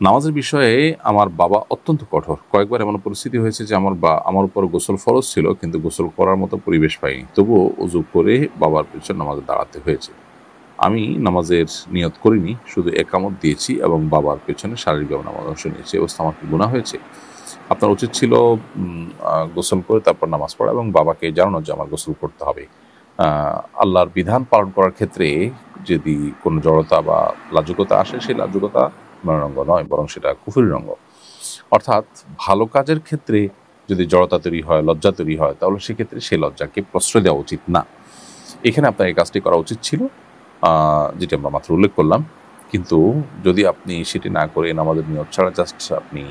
নামাজের বিষয়ে আমার বাবা অত্যন্ত কঠোর। কয়েকবার এমন পরিস্থিতি হয়েছে যে আমার উপর গোসল ফরজ ছিল, কিন্তু গোসল করার মতো পরিবেশ পাইনি। তবুও ওযু করে বাবার পেছনে নামাজে দাঁড়াতে হয়েছে। আমি নামাজের নিয়ত করিনি, শুধু একামত দিয়েছি এবং বাবার পেছনে শারীরিকভাবে নামাজে অংশ নিয়েছি। এ অবস্থা আমার কি গুনাহ হয়েছে? আপনার উচিত ছিল গোসল করে তারপর নামাজ পড়া এবং বাবাকে জানানো যে আমার গোসল করতে হবে। আ আল্লাহর বিধান পালন করার ক্ষেত্রে যদি কোনো জড়তা বা লাজুকতা আসে, সেই লাজুকতা মনোরঙ্গ নয়, বরং সেটা কুফরি রঙ্গ। অর্থাৎ ভালো কাজের ক্ষেত্রে যদি জড়তা তৈরি হয়, লজ্জা তৈরি হয়, তাহলে সেক্ষেত্রে সেই লজ্জাকে প্রশ্রয় দেওয়া উচিত না। এখানে আপনার এই কাজটি করা উচিত ছিল, আ যেটি আমরা মাত্র উল্লেখ করলাম। কিন্তু যদি আপনি সেটি না করে নামাজের নিয়ত ছাড়া জাস্ট আপনি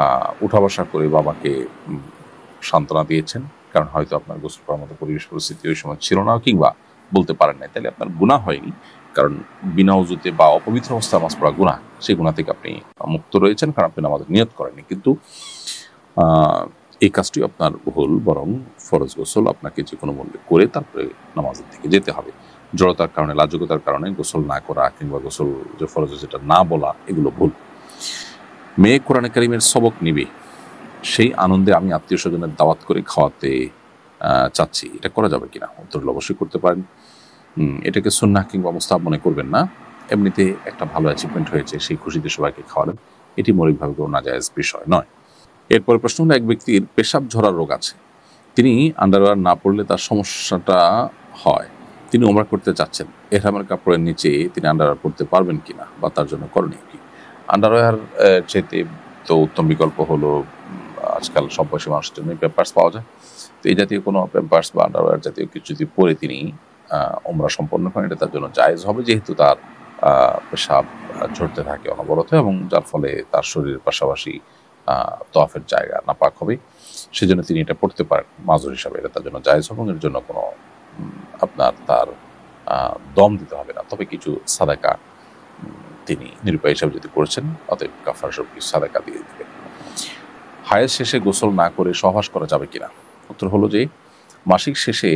আ উঠা-বসা করে বাবাকে উম সান্ত্বনা দিয়েছেন, কারণ হয়তো আপনার গোসল করার মতো পরিবেশ পরিস্থিতি ওই সময় ছিল না কিংবা বলতে পারেন নাই, তাইলে আপনার গুনাহ হয়নি। কারণ বিনা ওযুতে বা অপবিত্র অবস্থায় নামাজ পড়া গুনাহ। সেই গুনাহ থেকে আপনি মুক্ত রয়েছেন, কারণ আপনি নামাজের নিয়ত করেননি। কিন্তু আ এই কাজটিও আপনার ভুল, বরং ফরজ গোসল আপনাকে যেকোনো মূল্যে করে তারপরে নামাজের দিকে যেতে হবে। জড়তার কারণে, লাজুকতার কারণে গোসল না করা কিংবা গোসল যে ফরজ যেটা না বলা, এগুলো ভুল। মেয়ে কোরআনে কারিমের সবক নিবে, সেই আনন্দে আমি আত্মীয়স্বজনের দাওয়াত করে খাওয়াতে চাচ্ছি। এটা করা যাবে কিনা? উত্তর হলো অবশ্যই করতে পারেন। এটাকে সুন্নাহ কিংবা মুস্তাহাব মনে করবেন না। এমনিতে একটা ভালো অ্যাচিভমেন্ট হয়েছে, সেই খুশিতে সবাইকে খাওয়ালেন। এটি মৌলিকভাবে কোনো নাজায়েজ বিষয় নয়। এরপরের প্রশ্ন হলো, এক ব্যক্তির পেশাব ঝরার রোগ আছে। তিনি আন্ডারওয়্যার না পড়লে তার সমস্যাটা হয়। তিনি ওমরা করতে চাচ্ছেন। এহরামের কাপড়ের নিচে তিনি আন্ডারওয়্যার পড়তে পারবেন কিনা বা তার জন্য করণীয় কি? আন্ডারওয়্যার চাইতে তো উত্তম বিকল্প হলো, আজকাল সব বয়সী মানুষের জন্যই প্যাম্পার্স পাওয়া যায়। তো এই জাতীয় কোনো প্যাম্পার্স বা আন্ডারওয়্যার জাতীয় কিছু যদি পরে তিনি ওমরা সম্পন্ন করেন, এটা তার জন্য জায়েজ হবে, যেহেতু তার পেশাব ঝরতে থাকে অনবরত এবং যার ফলে তার শরীরের পাশাপাশি তওয়াফের জায়গা নাপাক হবে। সেজন্য তিনি এটা পড়তে পারেন মাজুর হিসাবে। এটা তার জন্য জায়েজ হবে এবং এর জন্য কোনো তার দম দিতে হবে না। তবে কিছু সাদাকা তিনি নিরুপায় হিসাবে যদি করেছেন, অতএব কাফারা স্বরূপ কিছু সাদাকা দিয়ে দিবেন। হায়েজ শেষে গোসল না করে সহবাস করা যাবে কিনা? উত্তর হলো যে মাসিক শেষে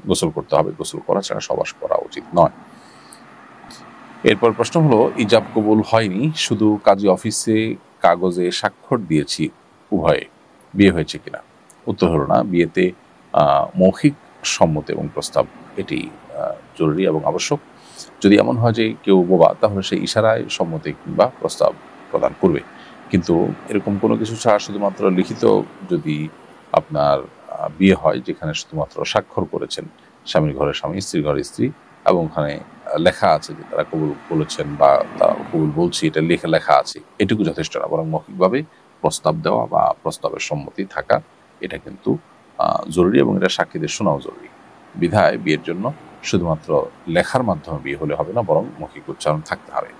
গোসল করতে হবে। গোসল করা ছাড়া সহবাস করা উচিত নয়। এরপর প্রশ্ন হলো, ইজাব কবুল হয়নি, শুধু কাজী অফিসে কাগজে স্বাক্ষর দিয়েছি, উভয়ে বিয়ে হয়েছে কিনা? উত্তর হলো না। বিয়েতে মৌখিক সম্মতি এবং প্রস্তাব এটি জরুরি এবং আবশ্যক। যদি এমন হয় যে কেউ বোবা, তাহলে সে ইশারায় সম্মতি কিংবা প্রস্তাব প্রদান করবে। কিন্তু এরকম কোনো কিছু ছাড়া শুধুমাত্র লিখিত যদি আপনার বিয়ে হয়, যেখানে শুধুমাত্র স্বাক্ষর করেছেন স্বামীর ঘরে স্বামী, স্ত্রীর ঘরে স্ত্রী, এবং ওখানে লেখা আছে যে তারা কবুল বলেছেন বা কবুল বলছি, এটা লেখা আছে, এটুকু যথেষ্ট না, বরং মৌখিকভাবে প্রস্তাব দেওয়া বা প্রস্তাবের সম্মতি থাকা, এটা কিন্তু জরুরি এবং এটা সাক্ষীদের শোনাও জরুরি। বিধায় বিয়ের জন্য শুধুমাত্র লেখার মাধ্যমে বিয়ে হলে হবে না, বরং মৌখিক উচ্চারণ থাকতে হবে।